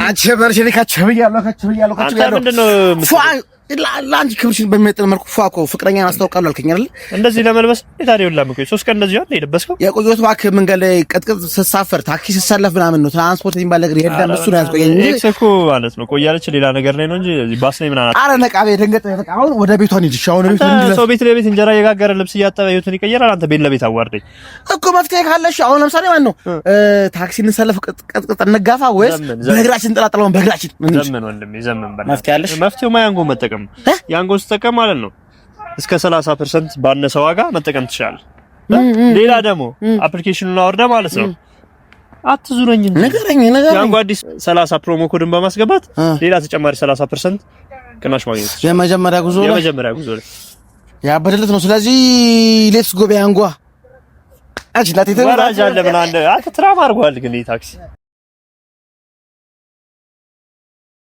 አንቺ በርሽኔ ካቸብያለሁ ላንቺ ክብርሽን በሚመጥን መልኩ ፏኮ ፍቅረኛን አስተዋውቃለሁ አልከኝ አይደል? እንደዚህ ለመልበስ ታዲያ ይኸውልህ እኮ 3 ቀን እንደዚህ አይደል የለበስከው? የቆየሁት እባክህ መንገድ ላይ ቀጥቅጥ ስሳፈር ታክሲ ስሰለፍ ምናምን ነው ትራንስፖርት የሚባል ነገር የለም። እሱ ነው ያስቆየኝ እንጂ ኤክስ እኮ ማለት ነው ቆያለች ሌላ ነገር ላይ ነው እንጂ እዚህ ባስ ላይ ምናምን ኧረ ነቃቤ ደንገጥ በቃ አሁን ወደ ቤቷ እንሂድ። አሁን ቤት እንሂድ። ሰው ቤት ለቤት እንጀራ እየጋገረ ልብስ እያጠበ ህይወቱን ይቀየራል። አንተ ቤት ለቤት አዋርደኝ እኮ መፍትሄ ካለሽ አሁን ለምሳሌ ማን ነው ታክሲ እንሰለፍ ቀጥቅጥ እንጋፋ ወይስ በእግራችን ጥላጥላውን በእግራችን ዘመን ወንድሜ ዘመን በላ መፍትሄ አለሽ? መፍትሄው ማያንጎ መጠቀም ያንጎ ስትጠቀም ማለት ነው እስከ 30% ባነሰ ዋጋ መጠቀም ትችላለህ። ሌላ ደግሞ አፕሊኬሽኑን አወርደህ ማለት ነው አትዙረኝ እንጂ ነገረኝ ያንጎ አዲስ 30 ፕሮሞ ኮድን በማስገባት ሌላ ተጨማሪ 30% ቅናሽ ማግኘት ትችላለህ። የመጀመሪያ ጉዞ ላይ ያበደለት ነው። ስለዚህ ሌትስ ጎ ያንጎ አጅ ላቴ ተወራጅ አለ ምን አለ አትራም አድርጓል ግን ይሄ ታክሲ